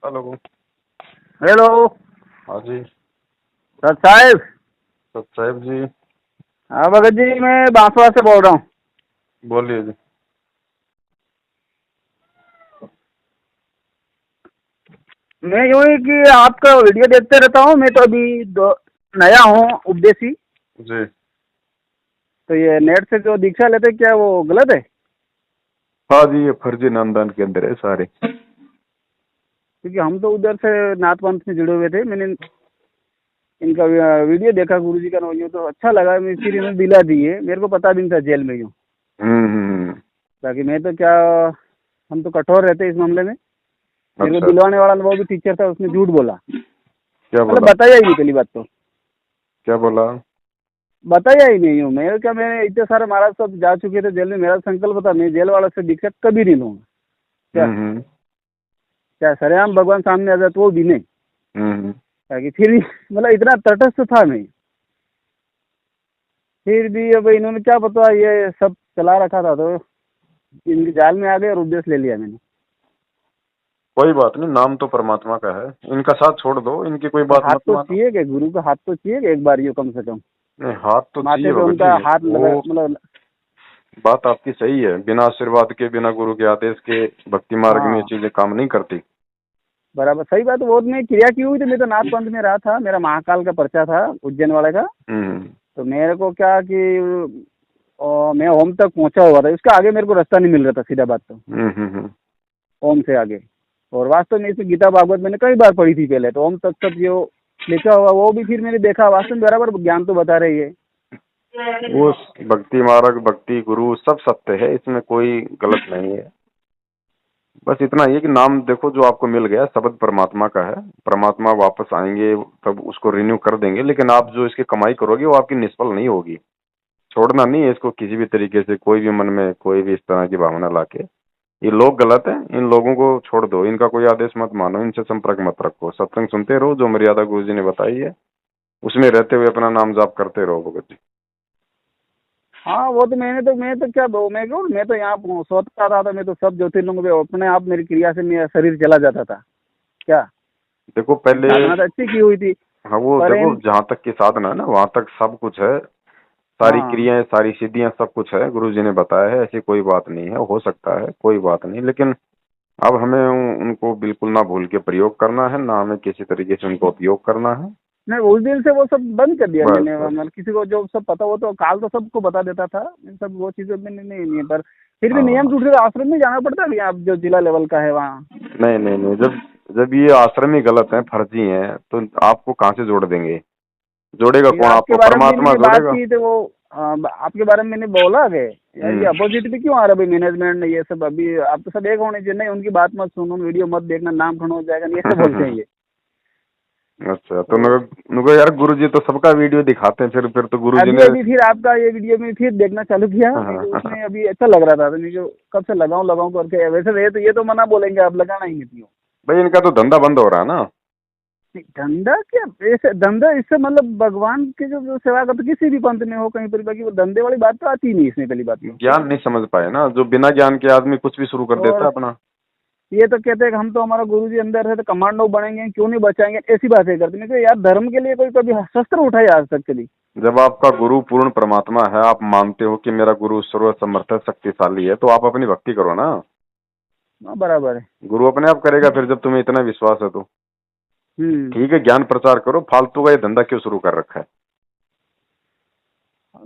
Hello. Hello. हाँ जी। सत साहेब। सत साहेब जी। हाँ भगत जी, मैं बांसवाड़ा से बोल रहा हूँ। बोलिए जी। मैं यूँ ही कि आपका वीडियो देखते रहता हूँ। मैं तो अभी नया हूँ उपदेशी। जी। तो ये नेट से जो दीक्षा लेते क्या वो गलत है? हाँ जी, ये फर्जी नामदान के अंदर है सारे। क्योंकि हम तो उधर से नाथ पंथ में जुड़े हुए थे। मैंने इनका वीडियो देखा गुरु जी का, यूँ तो अच्छा लगा। मैं फिर इन्होंने दिला दिए। मेरे को पता भी नहीं था जेल में यूँ। हम्म। ताकि मैं तो क्या, हम तो कठोर रहते इस मामले में। मेरे को अच्छा। दिलवाने वाला वो भी टीचर था, उसने झूठ बोला। क्या मतलब बोला? बताया ही नहीं पहली बात तो। क्या बोला? बताया ही नहीं हूँ मैं। क्या, मैंने इतने सारे महाराज सब जा चुके थे जेल में। मेरा संकल्प था मैं जेल वालों से दीक्षा कभी नहीं लूंगा। क्या हम्म। क्या सरेआम भगवान सामने आ जाए तो वो भी नहीं। हम्म। ताकि फिर भी मतलब इतना तटस्थ था मैं। फिर भी अब इन्होंने क्या पता ये सब चला रखा था, तो इनके जाल में आ गए और उपदेश ले लिया मैंने। कोई बात नहीं, नाम तो परमात्मा का है। इनका साथ छोड़ दो, इनकी कोई पर बात हाथ मत तो मानो। चाहिए कि गुरु का हाथ तो चाहिए कि एक बार ये कम से कम नहीं, हाथ तो माथे चाहिए पे भगत उनका जी। हाथ लगा, वो मतलब। बात आपकी सही है। बिना आशीर्वाद के, बिना गुरु के आदेश के भक्ति मार्ग में ये हाँ चीजें काम नहीं करती। बराबर, सही बात। वो मैं क्रिया की हुई थी। मैं तो नाथ पंथ में रहा था। मेरा महाकाल का पर्चा था उज्जैन वाले का। हम्म। तो मेरे को क्या कि मैं होम तक पहुंचा हुआ था। इसके आगे मेरे को रास्ता नहीं मिल रहा था, सीधा बात तो। हम्म। ओम से आगे। और वास्तव में इसमें गीता भागवत मैंने कई बार पढ़ी थी पहले। तो ओम तक सब जो लिखा हुआ वो भी फिर मैंने देखा। वास्तव में बराबर ज्ञान तो बता रही है। वो भक्ति मार्ग, भक्ति गुरु सब सत्य है, इसमें कोई गलत नहीं है। बस इतना ही है कि नाम देखो जो आपको मिल गया, शब्द परमात्मा का है। परमात्मा वापस आएंगे तब उसको रिन्यू कर देंगे, लेकिन आप जो इसकी कमाई करोगे वो आपकी निष्फल नहीं होगी। छोड़ना नहीं है इसको किसी भी तरीके से, कोई भी मन में कोई भी इस तरह की भावना लाके। ये लोग गलत हैं, इन लोगों को छोड़ दो, इनका कोई आदेश मत मानो, इनसे संपर्क मत रखो। सत्संग सुनते रहो, जो मर्यादा गुरु जी ने बताई है उसमें रहते हुए अपना नाम जाप करते रहो भगत जी। हाँ वो तो मैं तो क्या मैं तो यहाँ सोचता था। तो मैं तो सब ज्योतिर्लिंग पे अपने आप मेरी क्रिया से मेरा शरीर चला जाता था। क्या देखो पहले। साधना तो अच्छी की हुई थी। हाँ, वो पर देखो जहाँ तक की साधना है ना वहां तक सब कुछ है। सारी हाँ क्रियाएं, सारी सिद्धियां, सब कुछ है, गुरु जी ने बताया है। ऐसी कोई बात नहीं है, हो सकता है, कोई बात नहीं। लेकिन अब हमें उनको बिल्कुल ना भूल के प्रयोग करना है, ना हमें किसी तरीके से उनका उपयोग करना है। नहीं, उस दिन से वो सब बंद कर दिया बस मैंने। बस। मतलब किसी को जो सब पता, वो तो काल तो सबको बता देता था। इन सब वो चीजें मैंने नहीं है। पर फिर भी नियम हाँ। टूट गए। आश्रम में जाना पड़ता है अभी, आप जो जिला लेवल का है वहाँ। नहीं नहीं नहीं, जब जब ये आश्रम ही गलत है, फर्जी है, तो आपको कहाँ से जोड़ देंगे? जोड़ेगा नहीं, कौन आपके आपको? बारे में भी परमात्मा मैंने बात जोड़ेगा। की। तो वो आपके बारे में मैंने बोला कि यार ये हम्म। अपोजिट भी क्यों आ रहा है मैनेजमेंट ने ये सब। अभी आप तो सब एक होने चाहिए। नहीं, उनकी बात मत सुनो, वीडियो मत देखना, नाम खड़ा हो जाएगा, ये सब बोलते हैं ये। अच्छा, तो तो उनको यार गुरु जी तो सबका वीडियो दिखाते हैं, फिर तो गुरु जी अभी ने। अभी फिर आपका ये वीडियो में फिर देखना चालू किया। नहीं तो उसमें अभी अच्छा लग रहा था। तो नहीं तो कब से लगाऊं करके। वैसे ये तो मना बोलेंगे, आप लगाना ही नहीं हो। भाई इनका तो धंधा बंद हो रहा है ना। धंधा क्या, ऐसे धंधा इससे मतलब भगवान की जो सेवा करते किसी भी पंथ में हो कहीं पर, बाकी वो धंधे वाली बात तो आती ही नहीं इसमें, पहली बात तो। ज्ञान नहीं समझ पाए ना, जो बिना ज्ञान के आदमी कुछ भी शुरू कर देता और है अपना। ये तो कहते हैं कि हम तो हमारा गुरु जी अंदर है तो कमांडो बनेंगे, क्यों नहीं बचाएंगे, ऐसी बातें करते हैं। यार धर्म के लिए कोई कभी शस्त्र उठाया आज तक कभी? जब आपका गुरु पूर्ण परमात्मा है, आप मानते हो कि मेरा गुरु सर्व समर्थ है, शक्तिशाली है, तो आप अपनी भक्ति करो ना। हाँ बराबर है। गुरु अपने आप करेगा फिर, जब तुम्हें इतना विश्वास है तो। हम्म। ठीक है, ज्ञान प्रचार करो, फालतू का ये धंधा क्यों शुरू कर रखा है?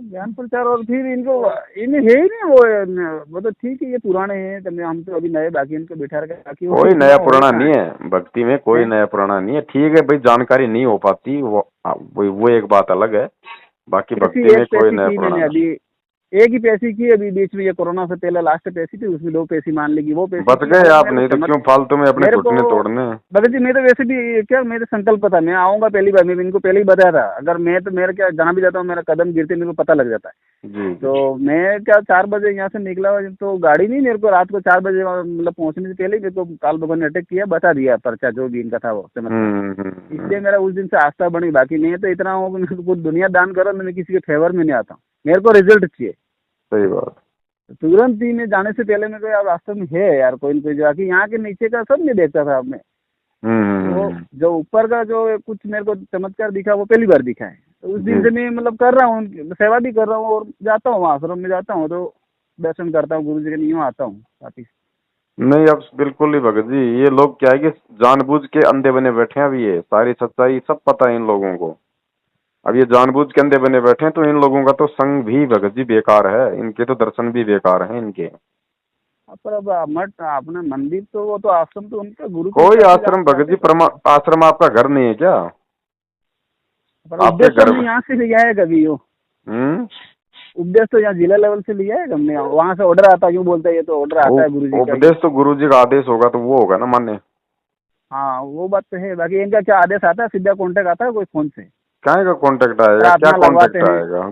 ज्ञान प्रचार। और फिर इनको इन्हें है ही नहीं वो तो ठीक है, ये पुराने हैं तो हम तो अभी नए, बाकी इनको बिठा रखे बाकी वो कोई नया सुनाओ है पुराना कहाँ नहीं है भक्ति में, कोई है? नया पुराना नहीं है। ठीक है भाई, जानकारी नहीं हो पाती वो एक बात अलग है। बाकी पैसी भक्ति एक में कोई पैसी नया की पुराना मैंने नहीं। अभी। एक ही पैसी की अभी बीच में, ये कोरोना से पहले लास्ट पैसी थी, उसमें 2 पैसी मान लेगी, वो पैसी बच की। गए वो तो आप, मेरे को नहीं तो चमक। क्यों फालतू में अपने मेरे को घुटने तोड़ने। भगत जी, मैं तो वैसे भी क्या, मेरे संकल्प था मैं आऊंगा पहली बार। मैं इनको पहले ही बताया था। अगर मैं तो मेरा क्या, जहाँ भी जाता हूँ मेरा कदम गिरते मेरे को पता लग जाता है। जी जी। तो मैं क्या 4 बजे यहाँ से निकला। तो गाड़ी नहीं, मेरे को रात को 4 बजे मतलब पहुंचने से पहले ही मेरे को काल भगवान ने अटैक किया, बता दिया पर्चा जो भी इनका था वो चमत्कार। इसलिए मेरा उस दिन से आस्था बनी। बाकी नहीं तो इतना हो कि मेरे को कुछ दुनिया दान करो, मैं किसी के फेवर में नहीं आता हूँ। मेरे को रिजल्ट चाहिए। सही बात। तुरंत ही मैं जाने से पहले मेरे को यार वास्तव में है यार कोई न कोई, जो कि यहाँ के नीचे का सब मैं देखता था। मैं वो जो ऊपर का जो कुछ मेरे को चमत्कार दिखा वो पहली बार दिखा है। तो उस दिन से मैं मतलब कर रहा हूँ, सेवा भी कर रहा हूँ और जाता हूँ, वहाँ आश्रम में जाता हूँ तो दर्शन करता हूँ, गुरु जी के नियम आता हूँ वापिस। नहीं अब बिल्कुल ही भगत जी, ये लोग क्या है कि जानबूझ के अंधे बने बैठे हैं। अब ये सारी सच्चाई सब पता है इन लोगों को। अब ये जानबूझ के अंधे बने बैठे हैं, तो इन लोगों का तो संग भी भगत जी बेकार है, इनके तो दर्शन भी बेकार हैं इनके। पर अब मठ अपना मंदिर तो वो तो आश्रम तो उनका गुरु के कोई हिसाब से आश्रम भगत जाते जी, करते। आश्रम आपका घर नहीं है क्या? पर आपके उपदेश तो घर हमने यहाँ से लिया है कभी वो, हम्म उपदेश तो यहाँ जिला लेवल से लिया है हमने, वहाँ से ऑर्डर आता है, यूँ बोलते हैं ये तो ऑर्डर आता है गुरु जी का ये। उपदेश तो गुरु जी का आदेश होगा तो वो होगा ना मान्य। हाँ वो बात तो है, बाकी इनका क्या आदेश आता है, सीधा कॉन्टेक्ट आता है कोई फोन से, काहे का कांटेक्ट आएगा, क्या प्रार्थना लगवाते कांटेक्ट हैं, आएगा?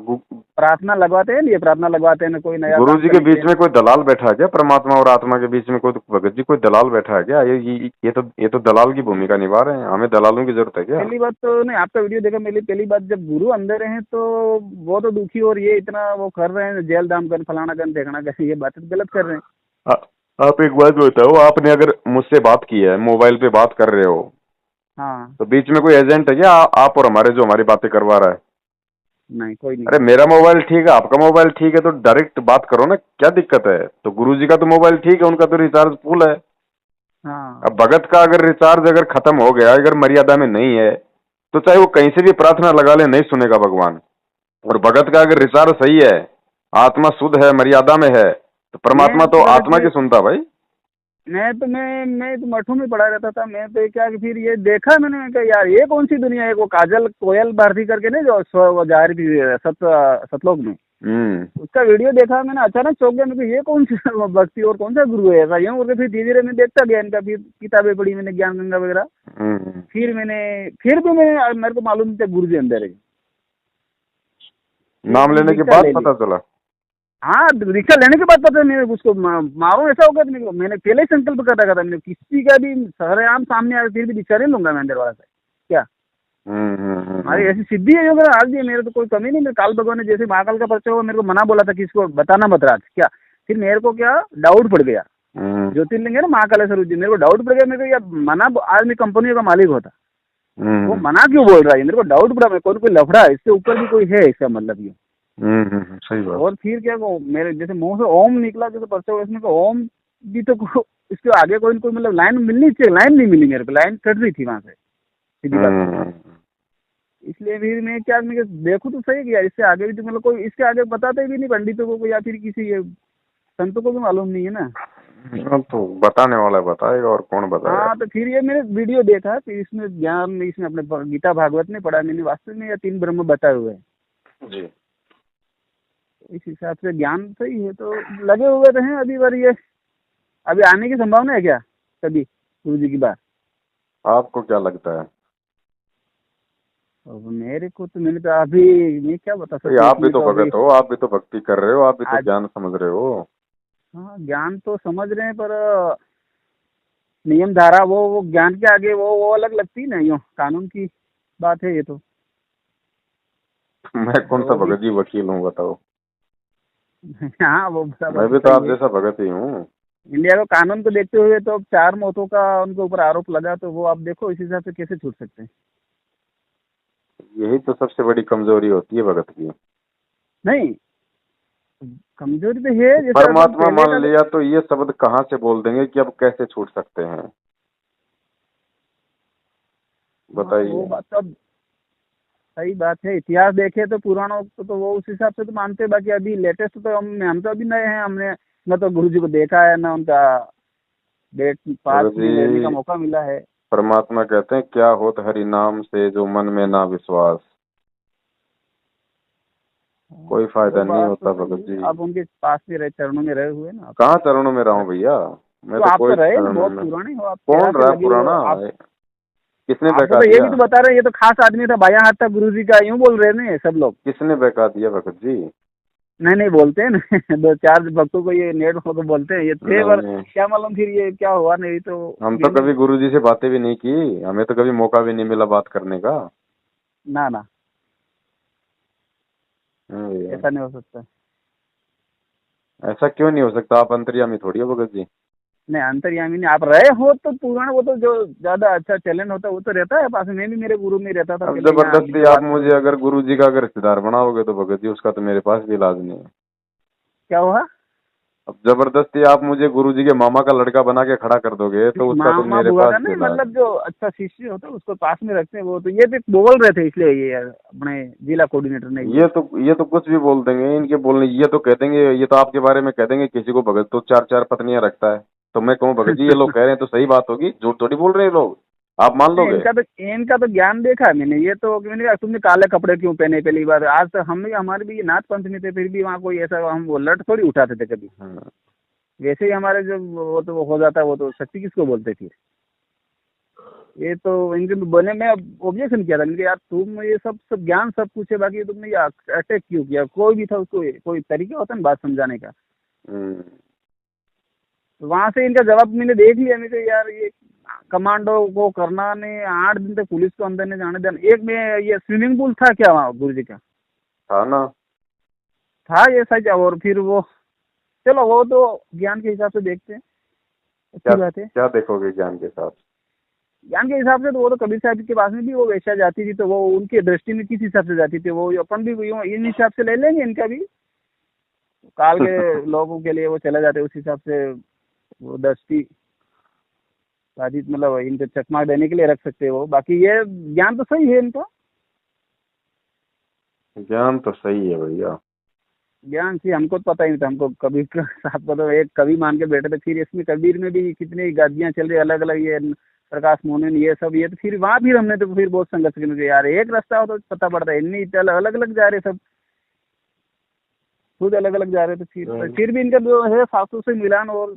प्रार्थना लगवाते हैं, ये प्रार्थना लगवाते हैं, कोई नया गुरु काम जी के करने के बीच लिए। में कोई दलाल बैठा है क्या? परमात्मा और आत्मा के बीच में कोई भगत जी कोई दलाल बैठा है क्या? ये तो दलाल की भूमिका निभा रहे हैं, हमें दलालों की जरूरत है क्या? पहली बात तो नहीं, आपका वीडियो देखा, मेरी पहली बात, जब गुरु अंदर हैं तो वो तो दुखी, और ये इतना वो कर रहे हैं, जेल दाम कर, फलाना कर, देखना कर, ये बातें तो गलत कर रहे हैं। आप एक बात बताओ, आपने अगर मुझसे बात की है, मोबाइल पे बात कर रहे हो, हाँ। तो बीच में कोई एजेंट है क्या आप और हमारे, जो हमारी बातें करवा रहा है? नहीं, कोई नहीं अरे है। मेरा मोबाइल ठीक है, आपका मोबाइल ठीक है, तो डायरेक्ट बात करो ना, क्या दिक्कत है? तो गुरु जी का तो मोबाइल ठीक है, उनका तो रिचार्ज फुल है। हाँ। अब भगत का अगर रिचार्ज अगर खत्म हो गया, अगर मर्यादा में नहीं है, तो चाहे वो कहीं से भी प्रार्थना लगा ले, नहीं सुनेगा भगवान। और भगत का अगर रिचार्ज सही है, आत्मा शुद्ध है, मर्यादा में है, तो परमात्मा मैं तो क्या आत्मा की कि सुनता भाई। मैं तो मठों में पढ़ा रहता था, मैं तो क्या कि फिर ये देखा मैंने, मैं कहा यार ये कौन सी दुनिया है, वो काजल कोयल भारती करके नहीं, जो वो जा रही थी सतलोक में, हम्म उसका वीडियो देखा मैंने, अचानक चौंक गया, मेरे को ये कौन सी भक्ति और कौन सा गुरु है ऐसा, यूँ करके फिर धीरे धीरे मैं देखता गया इनका, फिर किताबें पढ़ी मैंने, ज्ञान गंगा वगैरह, हम्म फिर भी मेरे को मालूम नहीं था गुरु जी अंदर है। फिर नाम मैंने लेने के दीक्षा बाद ले ली। पता चला। हाँ, दीक्षा लेने के बाद पता नहीं उसको मारूं ऐसा होगा, तो मैंने पहले ही संकल्प कर रखा था, मैंने किसी का भी सरेआम सामने आया फिर भी दीक्षा नहीं लूंगा मैं अंदर वाला से, क्या हमारी ऐसी सिद्धि है, अगर आज भी मेरे तो कोई कमी नहीं, मेरे काल भगवान ने जैसे महाकाल का परिचय हुआ, मेरे को मना बोला था कि इसको बताना मत राज, क्या फिर मेरे को क्या डाउट पड़ गया, हम्म ज्योतिर्लिंग है ना महाकालेश्वर जी, मेरे को डाउट पड़ गया, मेरे को या मना, आज मैं कंपनी का मालिक होता, वो मना क्यों बोल रहा है, मेरे को डाउट पड़ा, मैं कोई लफड़ा है, इससे ऊपर भी कोई है, इसका मतलब ये। सही बात। और फिर क्या वो मेरे जैसे मुंह से ओम निकला, जैसे परसे हुए इसमें ओम भी तो इसके आगे कोई न कोई मतलब लाइन मिलनी चाहिए, लाइन नहीं मिली मेरे को, लाइन कट रही थी वहां से, सीधी बात है। इसलिए फिर मैं क्या, मैं देखूँ तो सही किया, इससे आगे भी तो मतलब कोई इसके आगे बताते भी नहीं पंडितों को या फिर किसी संतों को भी मालूम नहीं है ना। अब तो बताने वाला बताएगा, और कौन बताएगा। हाँ, तो फिर ये मैंने वीडियो देखा, फिर इसमें ज्ञान, इसमें अपने गीता भागवत में पढ़ा मैंने, वास्तव में ये 3 ब्रह्म बताए हुए हैं। जी। इस हिसाब से ज्ञान सही है, तो लगे हुए तो हैं अभी, बार ये अभी आने की संभावना है क्या कभी गुरु जी की बात? आपको क्या लगता है? अब मेरे को तो, मैंने तो अभी, मैं क्या बता सकता हूँ आप भी इसमें, तो तो अभी भगत हो, आप भी तो भक्ति कर रहे हो, आप भी तो आज, ज्ञान समझ रहे हो। हाँ ज्ञान तो समझ रहे हैं, पर नियम धारा वो ज्ञान के आगे वो अलग लगती है ना, यूँ कानून की बात है ये तो। मैं कौन सा वो भी भगत जी वकील हूँ बताओ? हाँ, वो बराबर मैं तो भी तो सही आप है। जैसा भगत ही हूँ। इंडिया का कानून को देखते हुए तो अब 4 मौतों का उनके ऊपर आरोप लगा, तो वो आप देखो इस हिसाब से कैसे छूट सकते हैं। यही तो सबसे बड़ी कमजोरी होती है भगत की। नहीं, कमजोरी तो है, जैसे अपन परमात्मा पहले मान का, लिया तो ये शब्द कहाँ से बोल देंगे कि अब कैसे छूट सकते हैं? हाँ वो बताइए। बात तो अब सही बात है, इतिहास देखे तो पुराणों को तो वो उस हिसाब से तो मानते हैं, बाकी अभी लेटेस्ट तो हम तो अभी नए हैं, हमने न तो गुरु जी को देखा है, ना उनका डेट पास भगत में रहने का जी, मौका मिला है। परमात्मा कहते हैं, क्या होत हरि नाम से जो मन में ना विश्वास, कोई वो फायदा नहीं बात तो होता सही भगत है, जी। आप उनके पास में रहे, चरणों में रहे हुए ना आप। कहाँ चरणों में रहा हूँ भैया? मैं तो तो आप तो कोई रहे ना, चरणों बहुत में। पुराने हो आप, कौन सेवा से रहा लगे हुए हो पुराना? आप। किसने आपको बहका तो ये भी दिया? तो बता रहे हैं, ये तो खास आदमी था, बायां हाथ था गुरु जी का, यूँ बोल रहे हैं सब लोग। किसने बहका दिया भगत जी? नहीं नहीं, बोलते हैं ना 2-4 भक्तों को ये नेट हो तो बोलते हैं ये थे, पर नहीं, क्या मालूम फिर ये क्या हुआ, नहीं तो हम तो मैंने, कभी गुरु जी से बातें भी नहीं की, हमें तो कभी मौका भी नहीं मिला बात करने का। ना ना, हाँ भैया। ऐसा नहीं हो सकता। ऐसा क्यों नहीं हो सकता? आप अंतर्यामी थोड़ी हो भगत जी। नहीं अंतर्यामी नहीं, आप रहे हो तो पुराना, वो तो जो ज्यादा अच्छा टैलेंट होता है वो तो रहता है पास में। मैं भी मेरे गुरु में रहता था अब पहले यहाँ जबरदस्ती आप हैदराबाद में। मुझे अगर गुरु जी का अगर रिश्तेदार बनाओगे तो भगत जी उसका तो मेरे पास भी इलाज नहीं है। क्या हुआ? अब जबरदस्ती आप मुझे गुरु जी के मामा का लड़का बना के खड़ा कर दोगे तो उसका तो मामा मेरे बुआ पास का भी नहीं, इलाज मतलब जो अच्छा शिष्य होता है उसको पास में रखते हैं। वो तो ये भी बोल रहे थे, इसलिए ये अपने जिला कोऑर्डिनेटर ने नहीं। ये तो कुछ भी बोल देंगे, इनके बोलने ये तो कह देंगे, ये तो आपके बारे में कह देंगे किसी को भगत तो चार चार पत्नियां रखता है, तो मैं कहूँ भगत जी ये लोग कह रहे हैं तो सही बात होगी, झूठ थोड़ी बोल रहे हैं लोग, आप मान नहीं, लोगे? इनका तो ज्ञान देखा है मैंने। ये तो मैंने कहा तुमने काले कपड़े क्यों पहने पहली बार? आज तक हम भी, हमारे भी ये नाथ पंथ में थे, फिर भी वहाँ कोई ऐसा हम वो लट थोड़ी उठाते थे कभी। हाँ। वैसे ही हमारे जो वो तो वो हो जाता है, वो तो शक्ति किसको बोलते फिर? ये तो इनके बने, मैं ऑब्जेक्शन किया था इनके, यार तुम ये सब ज्ञान सब कुछ है, बाकी तुमने ये अटैक क्यों किया? कोई भी था उसको कोई तरीका होता है ना बात समझाने का। हम्म। तो वहां से इनका जवाब मैंने देख लिया। मैं कहा यार ये कमांडो को करना नहीं, 8 दिन तक पुलिस को अंदर नहीं जाने देना। एक में ये स्विमिंग पूल था क्या वहाँ गुरु जी का? था ना। था ये सच। और फिर वो, चलो वो तो ज्ञान के हिसाब से देखते हैं, क्या अच्छी बात है। क्या देखोगे ज्ञान के साथ? ज्ञान के हिसाब से तो वो तो कबीर साहब के पास में भी वो वैसा जाती थी, तो वो उनकी दृष्टि में किस हिसाब से जाती थी, वो अपन भी यूं इन हिसाब से ले लेंगे इनका भी। काल के लोगों के लिए वो चले जाते उस हिसाब से, वो दृष्टि बाधित मतलब इनको चकमा देने के लिए रख सकते हो। बाकी ये ज्ञान तो सही है इनको, ज्ञान तो सही है भैया। ज्ञान से हमको तो पता ही नहीं था। हमको कबीर साहब को तो एक कवि मान के बैठे थे। फिर इसमें कबीर में भी कितनी गादियां चल रही अलग अलग, ये प्रकाश मोहन ये सब, ये तो फिर वहाँ फिर हमने तो फिर बहुत संघर्ष किया यार। एक रास्ता हो तो पता पड़ता है, इतनी अलग अलग जा रहे सब, खुद अलग अलग जा रहे थे। फिर भी इनका जो है शास्त्रों से मिलान और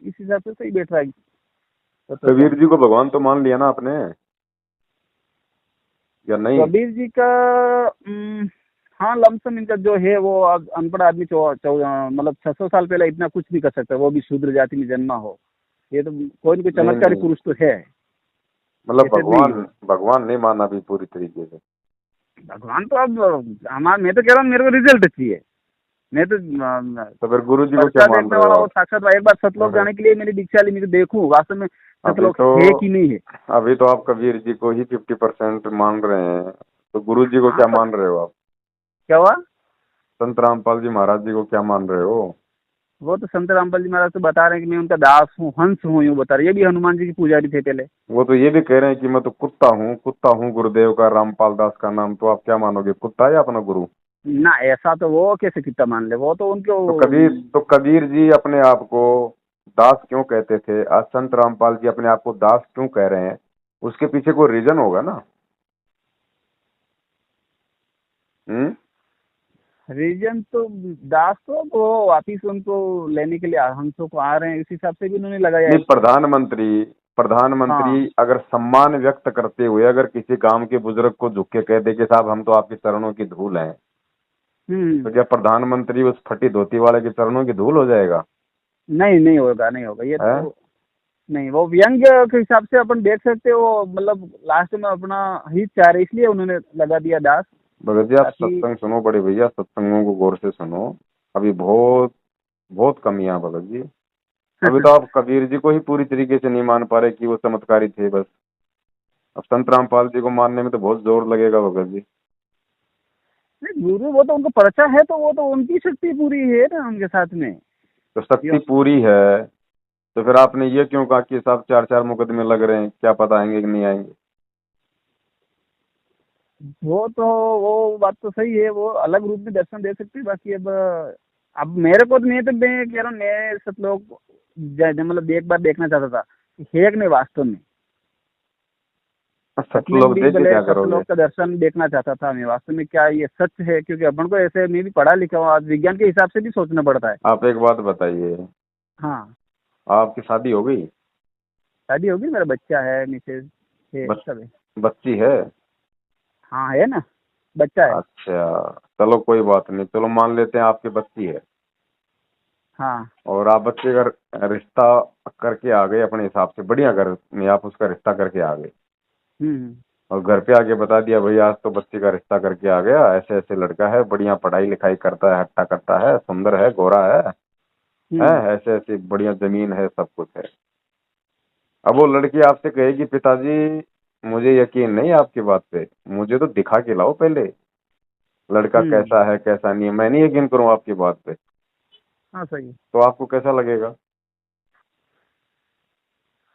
इस हिसाब से सही बैठ रहा है। तो क्या कबीर जी को भगवान तो मान लिया ना आपने या नहीं? कबीर जी का हाँ लमसम इनका जो है वो अनपढ़ आदमी मतलब 600 साल पहले इतना कुछ नहीं कर सकता, वो भी शूद्र जाति में जन्मा हो। ये तो कोई न कोई नहीं चमत्कारी नहीं, पुरुष तो है, मतलब ऐसे नहीं। भगवान नहीं माना अभी पूरी तरीके से। भगवान तो अब हमारा, मैं तो कह रहा हूँ मेरे को रिजल्ट चाहिए। मैं तो तो फिर गुरु जी को क्या पर्चा मान देखने रहे हो वाला वो आप? साक्षात, एक बार सतलोक अरे, जाने के लिए मैंने दीक्षा ली, मैं तो देखूँ वास्तव में अभी सतलोक तो है कि नहीं है। अभी तो आप कबीर जी को ही 50% मान रहे हैं, तो गुरु जी को हाँ क्या तो मान रहे हो आप? क्या हुआ? संत रामपाल जी महाराज जी को क्या मान रहे हो? वो तो संत रामपाल जी महाराज तो बता रहे हैं कि मैं उनका दास हूँ, हंस हूँ, यूँ बता रहे। ये भी हनुमान जी की पुजारी थे पहले। वो तो ये भी कह रहे हैं कि मैं तो कुत्ता हूँ गुरुदेव का, रामपाल दास का नाम, तो आप क्या मानोगे, कुत्ता या अपना गुरु? ना ऐसा तो वो कैसे कितना मान ले, वो तो उनको। तो कबीर जी अपने आप को दास क्यों कहते थे, आज संत रामपाल जी अपने आप को दास क्यों कह रहे हैं? उसके पीछे कोई रीजन होगा ना। हम्म। रीजन तो दास तो वो वापिस उनको लेने के लिए हंसों को आ रहे हैं, इस हिसाब से भी उन्होंने लगाया है। नहीं, प्रधानमंत्री हाँ। अगर सम्मान व्यक्त करते हुए अगर किसी गांव के बुजुर्ग को झुक के कह दे कि साहब हम तो आपके चरणों की धूल हैं, तो हम्म। क्या प्रधानमंत्री उस फटी धोती वाले के चरणों की धूल हो जाएगा? नहीं नहीं होगा, नहीं होगा ये है? तो। नहीं, वो व्यंग के हिसाब से अपन देख सकते हो, मतलब लास्ट में अपना हित चाह रहे इसलिए उन्होंने लगा दिया दास। भगत जी आप ताकि सत्संग सुनो बड़े भैया, सत्संगों को गौर से सुनो। अभी बहुत बहुत कमियां भगत जी। अभी तो आप कबीर जी को ही पूरी तरीके से नहीं मान पा रहे कि वो चमत्कारी थे बस। अब संत रामपाल जी को मानने में तो बहुत जोर लगेगा भगत जी। नहीं, गुरु वो तो उनको पर्चा है, तो वो तो उनकी शक्ति पूरी है ना उनके साथ में। तो शक्ति यो, पूरी है, तो फिर आपने ये क्यों कहा कि साहब चार चार मुकदमे लग रहे हैं, क्या पता आएंगे कि नहीं आएंगे? वो तो वो बात तो सही है, वो अलग रूप में दर्शन दे सकती है। बाकी अब मेरे को तो नहीं, तो मैं कह रहा हूँ मैं सब लोग मतलब एक बार देखना चाहता था कि है कि नहीं वास्तव में। सतलिंग सतलोक भी देख के भले, क्या करोगे? सतलोक का दर्शन देखना चाहता था मैं वास्तव में, क्या ये सच है? क्योंकि अपन को ऐसे, मैं भी पढ़ा लिखा हूँ, आज विज्ञान के हिसाब से भी सोचना पड़ता है। आप एक बात बताइए, हाँ। आपकी शादी हो गई? शादी होगी, मेरा बच्चा है, मिसेज है, बच, सब है। बच्ची है? हाँ है ना, बच्चा है। अच्छा, चलो कोई बात नहीं, चलो मान लेते हैं आपकी बच्ची है, हाँ। और आप बच्चे का रिश्ता करके आ गए अपने हिसाब से, बढ़िया घर में आप उसका रिश्ता करके आ गए, हम्म। और घर पे आके बता दिया भाई आज तो बच्चे का रिश्ता करके आ गया, ऐसे ऐसे लड़का है, बढ़िया पढ़ाई लिखाई करता है, हट्टा करता है, सुंदर है, गोरा है, है, ऐसे ऐसे बढ़िया जमीन है, सब कुछ है। अब वो लड़की आपसे कहेगी पिताजी मुझे यकीन नहीं आपकी बात पे, मुझे तो दिखा के लाओ पहले लड़का हम्म। कैसा है कैसा नहीं है, मैं नहीं यकीन करूँ आपकी बात पे, हाँ सही है। तो आपको कैसा लगेगा?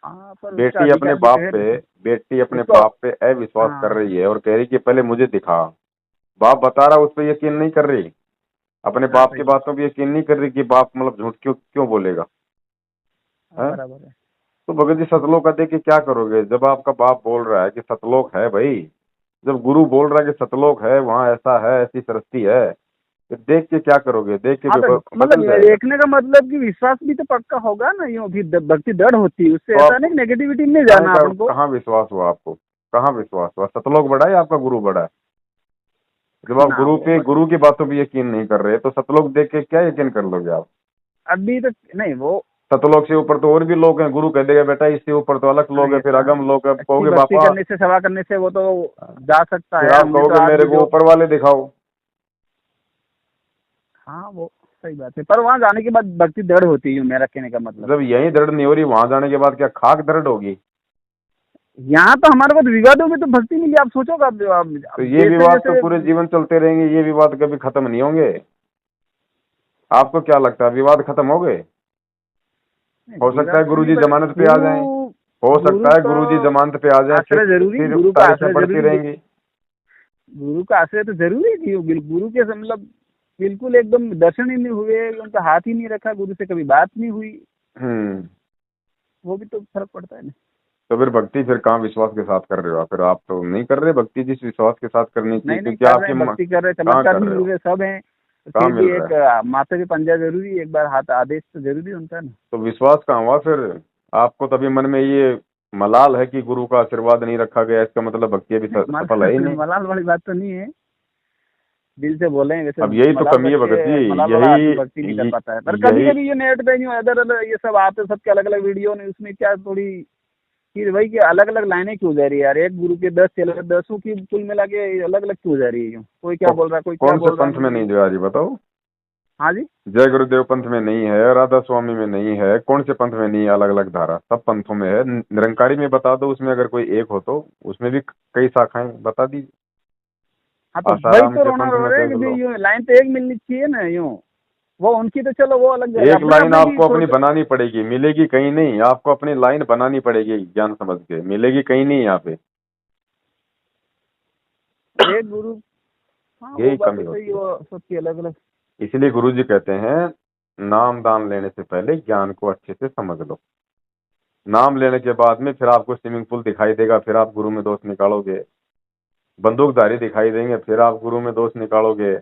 हाँ पर उसका बेटी अपने अधिकार भी तो बाप है पे देखो। बेटी अपने उसको। बाप पे अविश्वास कर हाँ। रही है और कह रही कि पहले मुझे दिखा। बाप बता रहा उस पर यकीन नहीं कर रही, अपने हाँ बाप सही की है। बातों पे यकीन नहीं कर रही कि बाप मतलब झूठ क्यों क्यों बोलेगा। हाँ, है, बराबर है। तो भगत जी सतलोक का देख के क्या करोगे जब आपका बाप बोल रहा है कि सतलोक है भाई, जब गुरु बोल रहा है कि सतलोक है वहां ऐसा है ऐसी सृष्टि है, तो देख के क्या करोगे? देख के हाँ भी तो मतलब बदल ये जाएगा। देखने का मतलब कि विश्वास भी तो पक्का होगा ना, यूं भी भक्ति दृढ़ होती है उससे, तो ऐसा आप नहीं नेगेटिविटी में नहीं काहे जाना का अपन को। कहाँ विश्वास हुआ आपको? कहाँ विश्वास हुआ? सतलोक बड़ा है या आपका गुरु बड़ा है? जब आप ना वो गुरु की बातों पे यकीन नहीं कर रहे तो सतलोक देख के क्या यकीन कर लोगे आप? अभी तो नहीं वो। सतलोक से ऊपर तो और भी लोग हैं, गुरु कह देगा बेटा इससे ऊपर तो अलग हाँ लोग हैं, ये फिर तो है। अगम लोग हैं, अच्छी कहोगे भक्ति बापा, करने से, सेवा करने से वो तो जा सकता फिर है। आप हमने तो कहोगे आज मेरे भी को जो। ऊपर वाले दिखाओ। हाँ वो सही बात है, पर वहां जाने के बाद भक्ति दृढ़ होती है, यूं मेरा कहने का मतलब। जब यही दृढ़ नहीं हो रही वहां जाने के बाद क्या खाक दृढ़ होगी? यहाँ तो हमारे को विवादों में तो भक्ति मिली, आप सोचो तो अब ये जैसे विवाद तो जैसे। पूरे जीवन चलते रहेंगे, ये विवाद कभी खत्म नहीं होंगे। आपको क्या लगता है विवाद खत्म हो गए? हो सकता विवाद है तो नहीं, गुरुजी पर जमानत पे आ जाएं, गुरु। हो गुरु सकता है तो गुरुजी जमानत पे आ जाएं, आश्रय जरूरी, फिर गुरु का तारीखें आश्रय बढ़ती जरूरी। रहेंगी। गुरु का आश्रय तो जरूरी थी, गुरु के मतलब बिल्कुल एकदम दर्शन ही नहीं हुए, उनका हाथ ही नहीं रखा, गुरु से कभी बात नहीं हुई, हम्म। वो भी तो फर्क पड़ता है ना। तो फिर भक्ति फिर कहाँ विश्वास के साथ कर रहे हो आप? फिर आप तो नहीं कर रहे भक्ति जिस विश्वास के साथ करनी चाहिए, नहीं नहीं, क्योंकि कर रहे आपके हैं, भक्ति कर रहे हैं, कहाँ चमत्कार कर भी रहे मिल हो? रहे, सब हैं। तो कहाँ फिर मिल भी रहा एक है? माता भी पंजा जरूरी, एक बार हाथ आदेश तो जरूरी होता है ना। तो विश्वास कहाँ हुआ फिर? आपको तभी मन में ये मलाल है कि गुरु का आशीर्वाद नहीं रखा गया, इसका मतलब भक्ति अभी नहीं सफल है ही नहीं। मलाल वाली बात तो नहीं है, दिल से बोले हैं वैसे। अब यही तो मलाल कमी रख है भगत जी, के मलाल वाला यही आदमी भक्ति नहीं कर पाता है, पर कभी यही कभी ये नेट पे न्यू अदर अलग ये सब आते हैं, सबके अलग अलग वीडियो ने, उसमें क्या थोड़ी कि वही कि अलग अलग लाइनें क्यों जा रही है यार, एक गुरु के 10 चले, 10 की कुल मिला के अलग अलग क्यों जा रही है यूं, कोई क्या तो बोल रहा है, कोई क्या कौन से बोल रहा है, पंथ में मुझे नहीं भी। जो आज बताओ? हाँ जी। जय गुरुदेव पंथ में नहीं है, राधा स्वामी में नहीं है, कौन से पंथ में नहीं है? अलग अलग धारा सब पंथों में है। निरंकारी में बता दो, उसमें अगर कोई एक हो तो उसमें भी कई शाखाएं बता दीजिए। हाँ तो वही आसाराम तो के रोना पंथ रो में रहे हैं देख कि भाई लो। यूं लाइन तो एक मिलनी चाहिए ना यूं। वो उनकी तो चलो वो अलग जाएगा, एक अपने लाइन अपने भी आपको अपनी सोच। बनानी पड़ेगी, मिलेगी कहीं नहीं, आपको अपनी लाइन बनानी पड़ेगी ज्ञान समझ के, मिलेगी कहीं नहीं यहाँ पे। एक गुरु। हाँ वो यही बात तो कमी सही होती है, है। वो सबकी अलग अलग। इसीलिए गुरु जी कहते हैं नाम दान लेने से पहले ज्ञान को अच्छे से समझ लो। नाम लेने के बाद में फिर आपको स्विमिंग पूल दिखाई देगा, फिर आप गुरु में दोष निकालोगे। बंदूकधारी दिखाई देंगे, फिर आप गुरु में दोष निकालोगे।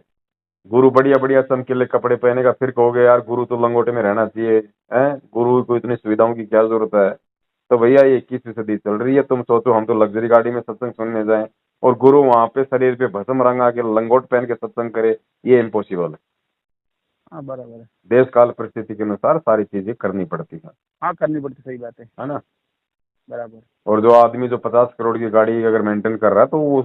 गुरु बढ़िया बढ़िया चमकीले कपड़े पहनेगा, फिर कहोगे यार गुरु तो लंगोटे में रहना चाहिए। हैं, गुरु को इतनी सुविधाओं की क्या जरूरत है? तो भैया ये 21वीं सदी चल रही है, तुम सोचो हम तो लग्जरी गाड़ी में सत्संग सुनने जाएं और गुरु वहां पे शरीर पे भस्म रंगा के लंगोट पहन के सत्संग करे, ये इम्पॉसिबल है। हाँ बराबर है। देश काल परिस्थिति के अनुसार सारी चीजें करनी पड़ती हाँ करनी पड़ती, सही बात है। है ना? बराबर। और जो आदमी जो 50 करोड़ की गाड़ी अगर मेंटेन कर रहा है तो वो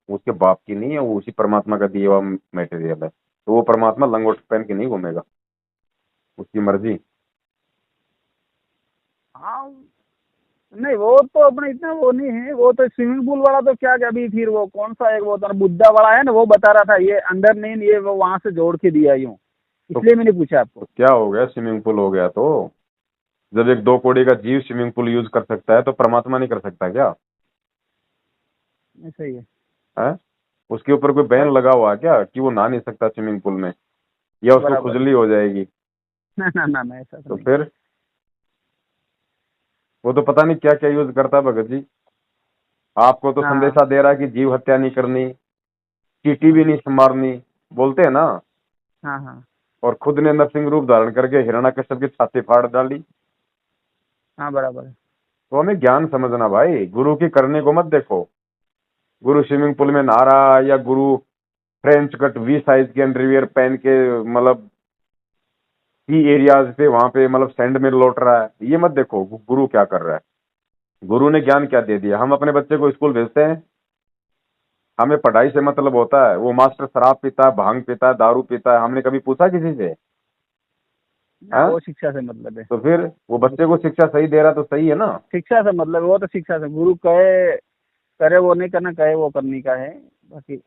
उसके बाप की नहीं है, वो उसी परमात्मा का दिया हुआ मटेरियल है, तो वो परमात्मा लंगोट पहन के नहीं घूमेगा, उसकी मर्जी। हाँ नहीं वो तो अपना इतना वो नहीं है, वो तो स्विमिंग पूल वाला तो क्या क्या, अभी फिर वो कौन सा एक वो था बुद्धा वाला है ना, वो बता रहा था ये अंदर नहीं, ये वो वहां से जोड़ के दिया यूं, तो, इसलिए मैंने पूछा आपको। तो क्या हो गया? स्विमिंग पूल हो गया तो जब एक 2 कौड़ी का जीव स्विमिंग पूल यूज कर सकता है तो परमात्मा नहीं कर सकता क्या? नहीं, सही है। है, उसके ऊपर कोई बैन लगा हुआ है क्या कि वो नहा नहीं सकता स्विमिंग पूल में, या उसको बराबर है। खुजली हो जाएगी? ना ना ना ना, ऐसा तो तो नहीं। फिर वो तो पता नहीं क्या क्या यूज करता है भगत जी। आपको तो हाँ संदेशा दे रहा है कि जीव हत्या नहीं करनी, चींटी भी हाँ नहीं मारनी, बोलते हैं ना, हाँ हाँ और खुद ने नरसिंह रूप धारण करके हिरण्यकश्यप की छाती फाड़ डाली। हाँ बराबर है। तो हमें ज्ञान समझना भाई, गुरु की करने को मत देखो। गुरु स्विमिंग पूल में नहा रहा है या गुरु फ्रेंच कट वी साइज के अंडरवियर पहन के मतलब सी एरियाज पे वहां पे मतलब सैंड में लौट रहा है, ये मत देखो गुरु क्या कर रहा है। गुरु ने ज्ञान क्या दे दिया? हम अपने बच्चे को स्कूल भेजते हैं, हमें पढ़ाई से मतलब होता है, वो मास्टर शराब पीता है, भांग पीता है, दारू पीता है, हमने कभी पूछा किसी से? हाँ? वो शिक्षा से मतलब है। तो फिर वो बच्चे को शिक्षा सही दे रहा तो सही है ना। शिक्षा से मतलब वो तो शिक्षा से, गुरु कहे करे वो नहीं करना, कहे वो करने का है। बाकी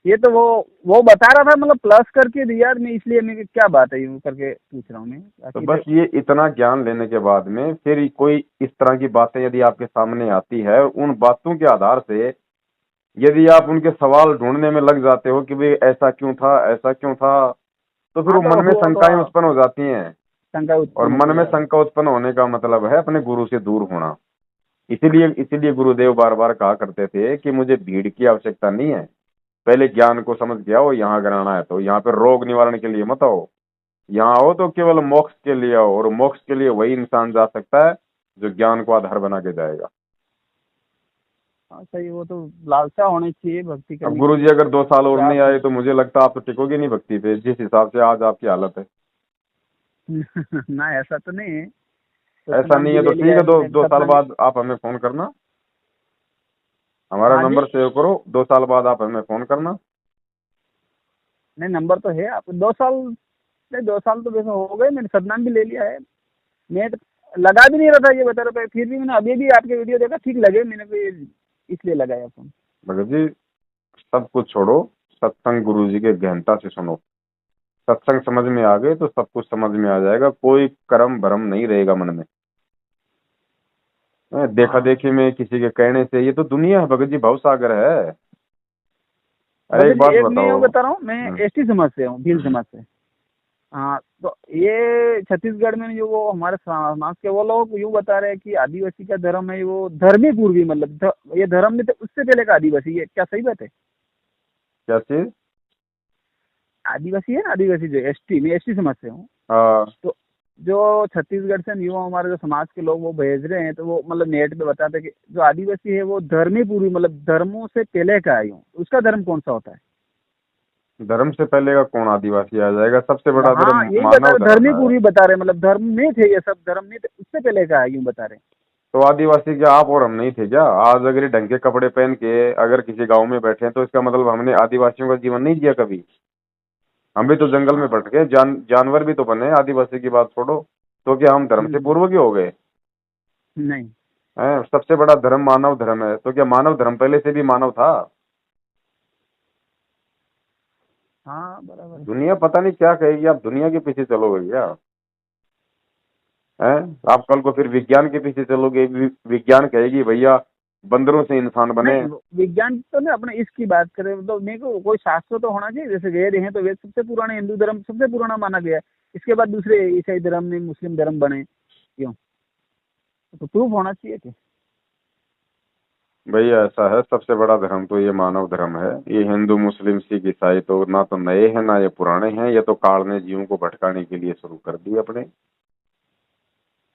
ये तो वो बता रहा था, मतलब प्लस करके दिया मैं, इसलिए मैं क्या बात है यूँ करके पूछ रहा हूँ मैं। तो बाकी बस ये इतना ज्ञान लेने के बाद में फिर कोई इस तरह की बातें यदि आपके सामने आती है, उन बातों के आधार से यदि आप उनके सवाल ढूंढने में लग जाते हो कि भाई ऐसा क्यों था, ऐसा क्यों था, तो फिर हाँ, वो तो मन में वो शंकाएं तो उत्पन्न हो जाती हैं। शंका और उत्पन्न मन होगी में यार। शंका उत्पन्न होने का मतलब है अपने गुरु से दूर होना। इसीलिए गुरुदेव बार बार कहा करते थे कि मुझे भीड़ की आवश्यकता नहीं है, पहले ज्ञान को समझ के आओ। यहाँ अगर आना है तो यहाँ पे रोग निवारण के लिए मत आओ, यहाँ आओ तो केवल मोक्ष के लिए आओ, और मोक्ष के लिए वही इंसान जा सकता है जो ज्ञान को आधार बना के जाएगा। हाँ सही, वो तो लालसा होनी चाहिए भक्ति अब करने गुरु की। जी अगर 2 साल और क्या नहीं आए तो मुझे लगता है आप तो टिकोगे नहीं भक्ति पे, जिस हिसाब से आज आपकी हालत है। ना ऐसा तो नहीं है, ऐसा सतनाम नहीं भी है तो ले ठीक लिया है, है दो मैंने, दो साल सतनाम। बाद आप हमें फोन करना, हमारा हाँ जी। नंबर सेव करो, 2 साल बाद आप हमें फोन करना। नहीं, नंबर तो है आप 2 साल, नहीं 2 साल तो वैसे हो गए, मैंने सतनाम भी ले लिया है। मैं तो लगा भी नहीं रहा था ये बता रहा था, फिर भी मैंने अभी भी आपके वीडियो देखा, ठीक लगे मैंने, फिर इसलिए लगाया फोन। भगत जी सब कुछ छोड़ो, सत्संग गुरु जी के गहनता से सुनो। सत्संग समझ में आ गए तो सब कुछ समझ में आ जाएगा, कोई कर्म भरम नहीं रहेगा मन में। देखा हाँ देखी में किसी के कहने से, ये तो दुनिया है भगत जी, भवसागर है। अरे एक भगत जी, बात एक मैं बताओ। यूँ बता रहा हूँ, मैं हम्म, एसटी समाज से हूँ, भील हम्म, समाज से। हाँ, तो ये छत्तीसगढ़ में जो वो हमारे समाज के वो लोग यूँ बता रहे हैं कि आदिवासी का धर्म है वो धर्मी पूर्वी, मतलब ये धर्म में तो उससे पहले का आदिवासी है, क्या सही बात है? क्या चीज? आदिवासी है ना, आदिवासी जो एसटी, मैं एसटी समाज से हूँ। हाँ। तो जो छत्तीसगढ़ से युवा हमारे जो समाज के लोग वो भेज रहे हैं, तो वो मतलब नेट पे बताते हैं कि जो आदिवासी है वो धर्मी पूर्वी, मतलब धर्मों से पहले का है यूँ, उसका धर्म कौन सा होता है? धर्म से पहले का कौन आदिवासी आ जाएगा? सबसे बड़ा धर्म हाँ यही बता मानव रहे, धर्म धर्मी है। पूर्वी बता रहे, मतलब धर्म में थे ये सब, धर्म में थे, उससे पहले का है यूँ बता रहे। तो आदिवासी क्या आप और हम नहीं थे क्या? आज अगर ये ढंग के कपड़े पहन के अगर किसी गांव में बैठे हैं तो इसका मतलब हमने आदिवासियों का जीवन नहीं जिया कभी। हम भी तो जंगल में हाँ। भटके, जानवर भी तो बने। आदिवासी की बात छोड़ो, तो क्या हम धर्म से हम्म। पूर्व के हो गए नहीं। हैं? सबसे बड़ा धर्म मानव धर्म है, तो क्या मानव धर्म पहले से भी मानव था? हाँ बराबर है। दुनिया पता नहीं क्या कहेगी, आप दुनिया के पीछे चलोगे क्या? हैं? आप कल को फिर विज्ञान के पीछे चलोगे, विज्ञान कहेगी भैया बंदरों से इंसान बने। नहीं, विज्ञान तो नहीं, अपने इसकी बात करें तो मेरे को कोई शास्त्र तो होना चाहिए, जैसे वेद हैं तो वेद सबसे पुराने, हिंदू धर्म सबसे पुराना माना गया है। इसके बाद दूसरे ईसाई धर्म में मुस्लिम धर्म बने, क्यों? तो प्रूफ होना चाहिए कि। भैया ऐसा है, सबसे बड़ा धर्म तो ये मानव धर्म है। ये हिंदू मुस्लिम सिख ईसाई तो ना तो नए हैं ना ये पुराने हैं, ये तो काल ने जीवों को भटकाने के लिए शुरू कर दिए अपने,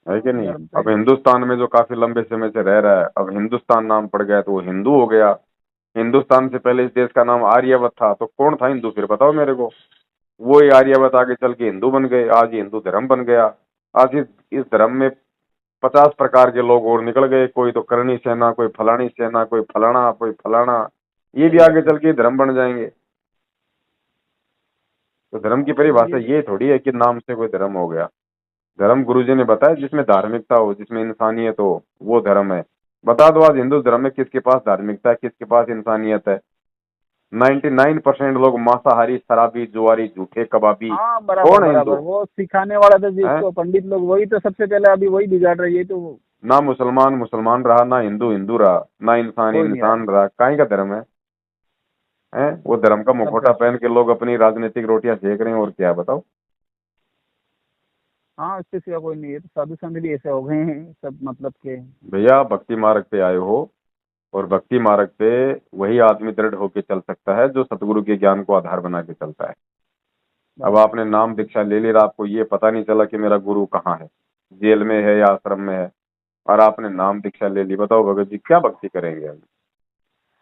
है कि नहीं? धर्म तो अब है। हिंदुस्तान में जो काफी लंबे समय से रह रहा है, अब हिंदुस्तान नाम पड़ गया तो वो हिंदू हो गया। हिंदुस्तान से पहले इस देश का नाम आर्यवत था, तो कौन था हिंदू फिर बताओ मेरे को? वो ही आर्यवत आगे चल के हिंदू बन गए, आज ये हिंदू धर्म बन गया। आज इस धर्म में 50 प्रकार के लोग और निकल गए, कोई तो करणी सेना, कोई फलानी सेना, कोई फलाना, कोई फलाना। ये भी सही आगे बात है। चल के धर्म बन जाएंगे। तो धर्म की परिभाषा ये ये थोड़ी है कि नाम से कोई धर्म हो गया। धर्म गुरुजी ने बताया जिसमें धार्मिकता हो, जिसमें इंसानियत हो, वो धर्म है। बता दो आज हिंदू धर्म में किसके पास धार्मिकता है, किसके पास इंसानियत है? 99% लोग मांसाहारी, शराबी, जुआरी, झूठे, कबाबी। हाँ बराबर कौन है बराबर, हिंदू? वो सिखाने वाला तो है? जिसको पंडित लोग, वही तो सबसे पहले अभी वही बिगाड़ रही है, तो ना मुसलमान मुसलमान रहा, ना हिंदू हिंदू रहा, ना इंसान हो ही नहीं रहा है। इंसान रहा। काहे का धर्म है? हैं? वो धर्म का सब मुखौटा पे। पहन के लोग अपनी राजनीतिक रोटियां सेक रहे हैं, और क्या बताओ? हाँ, इसके सिवा कोई नहीं है, तो साधु संत भी ऐसे हो गए हैं सब, मतलब के। भैया आप भक्ति मार्ग पे आए हो, और भक्ति मार्ग पे वही आदमी दृढ़ होके चल सकता है जो सतगुरु के ज्ञान को आधार बना के चलता है। अब बराबर। आपने नाम दीक्षा ले ली, आपको ये पता नहीं चला कि मेरा गुरु कहाँ है, जेल में है या आश्रम में है, और आपने नाम दीक्षा ले ली। बताओ भगत जी क्या भक्ति करेंगे हम?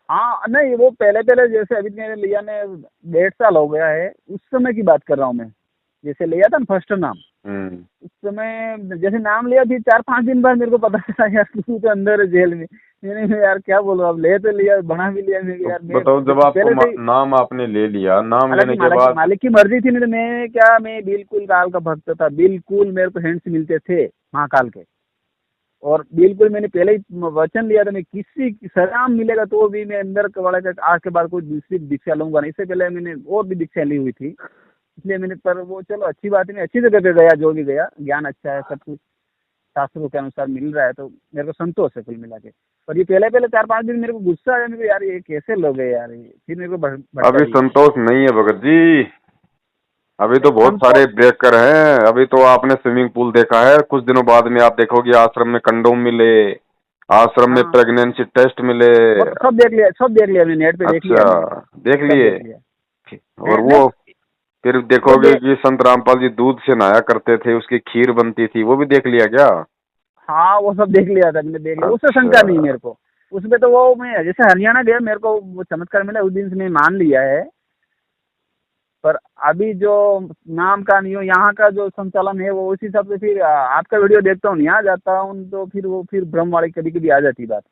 हाँ नहीं, वो पहले पहले जैसे अभी मैंने लिया ने 1.5 साल हो गया है, उस समय की बात कर रहा हूँ मैं। जैसे लिया था ना फर्स्ट नाम, हम्म। उस समय जैसे नाम लिया, फिर 4-5 दिन बाद मेरे को पता चला यार तू तो अंदर है जेल में। मैंने यार क्या बोलूं, अब ले तो लिया, बना भी लिया मैं यार। मैं बताओ, जब पहले से आपको नाम आपने ले लिया, नाम लेने हालांकि के बाद मालिक की मर्जी थी, नहीं तो मैं क्या, मैं बिल्कुल काल का भक्त था, बिल्कुल मेरे को हैंड्स मिलते थे महाकाल के। और बिल्कुल मैंने पहले ही वचन लिया था, मैं किसी सलाम मिलेगा तो भी मैं अंदर वाले का आज के बाद कोई दूसरी दीक्षा लूंगा नहीं। इससे पहले मैंने और भी दीक्षा ली हुई थी, इसलिए मैंने, पर वो चलो अच्छी बात है, मैं अच्छी जगह पे गया, जो भी गया, ज्ञान अच्छा है, सब कुछ शास्त्रों के अनुसार मिल रहा है, तो मेरे को संतोष है कुल मिला के। पर ये पहले पहले 4-5 दिन मेरे को गुस्सा आया, मेरे को यार ये कैसे लोग हैं यार, ये फिर मेरे को भटका अभी दिया। संतोष नहीं है भगत जी, अभी तो बहुत सारे संतोष ब्रेकर हैं। अभी तो आपने स्विमिंग पूल देखा है, कुछ दिनों बाद में आप देखोगे आश्रम में कंडोम मिले, आश्रम में हाँ, प्रेगनेंसी टेस्ट मिले। वो तो सब देख लिया मैंने, नेट पे देख लिया मैंने, अच्छा, देख सब लिए। देख लिया। और नहीं, वो फिर वो देखोगे कि संत रामपाल जी दूध से नहाया करते थे, उसकी खीर बनती थी, वो भी देख लिया क्या? हाँ वो सब देख लिया था मैंने, देख लिया, उससे शंका नहीं अच्छा। मेरे को। उसमें तो वो, मैं जैसे हरियाणा गया, मेरे को वो चमत्कार मिला, उस दिन से मैं मान लिया है। पर अभी जो नाम का नहीं हो, यहाँ का जो संचालन है, वो उस हिसाब से फिर आपका वीडियो देखता हूँ, यहाँ जाता हूँ तो फिर वो फिर भ्रम वाली कभी कभी आ जाती बात।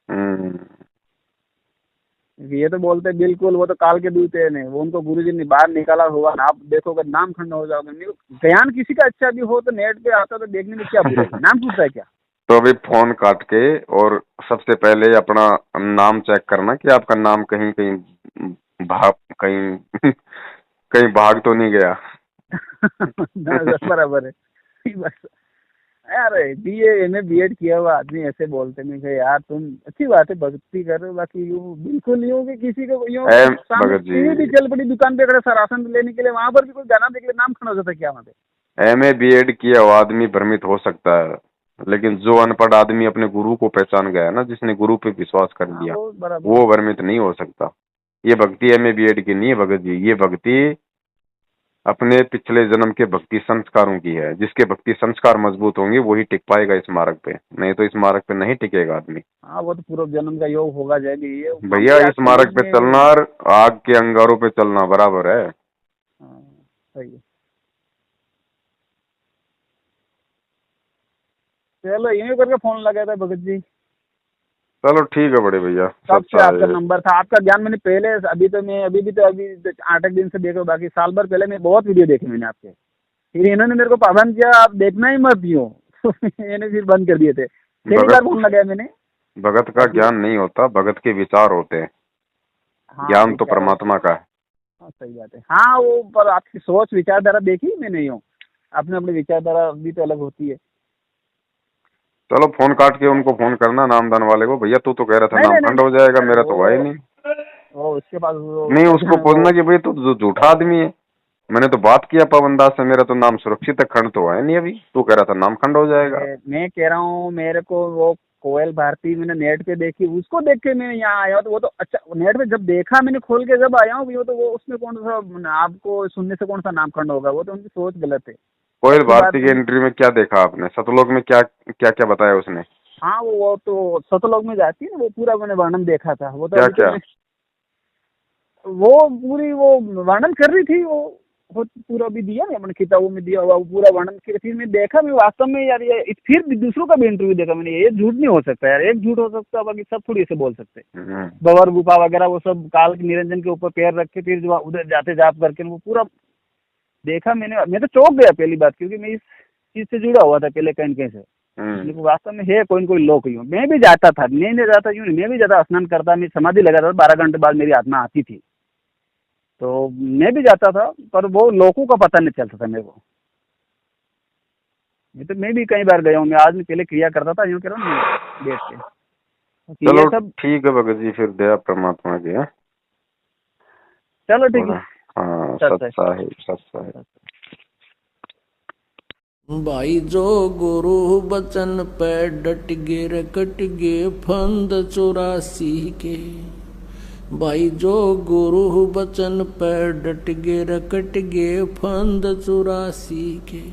हम्म। ये तो बोलते हैं बिल्कुल वो तो काल के दूत है, नहीं वो उनको गुरुजी ने बाहर निकाला हुआ ना, आप देखोगे नाम खंड हो जाओगे। ज्ञान किसी का अच्छा भी हो तो नेट पे आता तो देखने में क्या बुराई है, नाम पूछता है क्या। तो अभी फोन काट के और सबसे पहले अपना नाम चेक करना कि आपका नाम कहीं कहीं भाग, कहीं कहीं भाग तो नहीं गया। बराबर है बस। यार बीए एमए बीएड किया हुआ आदमी ऐसे बोलते नहीं कि यार तुम अच्छी बात है भक्ति कर रहे हो, बाकी यूं बिल्कुल यूं कि किसी को यूं एम सामने भगत जी, टीवी भी चल पड़ी दुकान पे खड़े सर राशन लेने के लिए, वहां पर भी कोई गाना देख ले, नाम खड़ा हो जाता है क्या वहाँ पे। एमए बीएड किया हुआ आदमी भ्रमित हो सकता है, लेकिन जो अनपढ़ आदमी अपने गुरु को पहचान गया ना, जिसने गुरु पे विश्वास कर हाँ लिया, वो बराबर वो है। भ्रमित नहीं हो सकता। ये भक्ति एमए बीएड की नहीं है भगत जी, ये भक्ति अपने पिछले जन्म के भक्ति संस्कारों की है। जिसके भक्ति संस्कार मजबूत होंगे वही टिक पाएगा इस मार्ग पे, नहीं तो इस मार्ग पे नहीं टिकेगा आदमी। हाँ वो तो पूर्व जन्म का योग होगा जाएगी, ये हम भैया भी आज इस समाज मार्ग पे में चलना और आग के अंगारों पे चलना बराबर है। हाँ, सही है। चलो यहीं करके फोन लगाया था भगत जी, चलो ठीक है बड़े भैया, तब से सच्चा आपका है। नंबर था, आपका ज्ञान मैंने पहले, अभी तो मैं अभी भी तो अभी 8 दिन से देखो, बाकी साल भर पहले मैं बहुत वीडियो देखे मैंने आपके, फिर इन्होंने मेरे को पाबंद किया आप देखना ही मत यूं तो मैंने फिर बंद कर दिए थे, पहली बार फोन भगत लगाया मैंने। भगत का बाकी ज्ञान नहीं होता, भगत के विचार होते हैं। हाँ ज्ञान तो विचार होते परमात्मा का है। हाँ, सही बात है। हाँ वो पर आपकी सोच विचारधारा देखी मैंने यूं, अपने अपनी विचारधारा भी तो अलग होती है। चलो फोन काट के उनको फोन करना नामदान वाले को, भैया तू तो कह रहा था नहीं नाम नहीं नहीं खंड हो नहीं, जाएगा, अरे मेरा तो हुआ ही नहीं। वो उसके पास वो नहीं, कहते उसको हैं वो, पूछना कि भाई तू तो झूठा आदमी है, मैंने तो बात किया पाबंदास से, मेरा तो नाम सुरक्षित है, खंड तो है नहीं, अभी तू कह रहा था नाम खंड हो जाएगा। मैं कह रहा हूँ मेरे को वो कोयल भारती मैंने नेट पे देखी, उसको देख के मैं यहाँ आया हूँ, तो वो तो अच्छा नेट पे जब देखा मैंने खोल के जब आया हूँ, वो तो वो उसमें कौन सा आपको सुनने से कौन सा नाम खंड होगा, वो तो उनकी सोच गलत है। कोयल अच्छी बात भारती के तो, एंट्री में क्या देखा आपने, सतलोक में क्या क्या क्या बताया उसने? हाँ वो तो सतलोक में जाती है ना, वो पूरा मैंने वर्णन देखा था, वो तो क्या अभी तो क्या? मैं, वो पूरी वो वर्णन कर रही थी वो पूरा भी दिया ना मैंने किताबों में दिया हुआ, वो पूरा वर्णन किया, फिर मैं देखा, मैं वास्तव में यार ये फिर भी दूसरों का भी इंटरव्यू देखा मैंने, ये झूठ नहीं हो सकता यार, एक झूठ हो सकता है बाकी सब थोड़ी ऐसे बोल सकते। बवर गुफा वगैरह वो सब काल के निरंजन के ऊपर पैर रख के फिर जो उधर जाते जाप करके वो पूरा देखा मैंने, मैं तो चौंक गया पहली बात, क्योंकि मैं इस चीज से जुड़ा हुआ था पहले कहीं कहीं से, लेकिन वास्तव में है कोई कोई लोग यूँ, मैं भी जाता था, मैं नहीं जाता यूँ, मैं भी जाता स्नान करता, मैं समाधि लगाता था, 12 घंटे बाद मेरी आत्मा आती थी, तो मैं भी जाता था, पर वो लोगों का पता नहीं चलता था मेरे को। ये तो मैं भी कई बार गया हूँ, मैं आज में पहले क्रिया करता था यूँ कह रहा हूँ बैठ के, तो ये चलो सब। ठीक है भगत जी, फिर दया परमात्मा की है। चलो ठीक है। हाँ, सच है। सच्चा है, सच्चा है। भाई जो गुरु बचन पे डट गे रे कट गे फंद 84 के, भाई जो गुरु बचन पे डट गे रे कट गे फंद 84 के।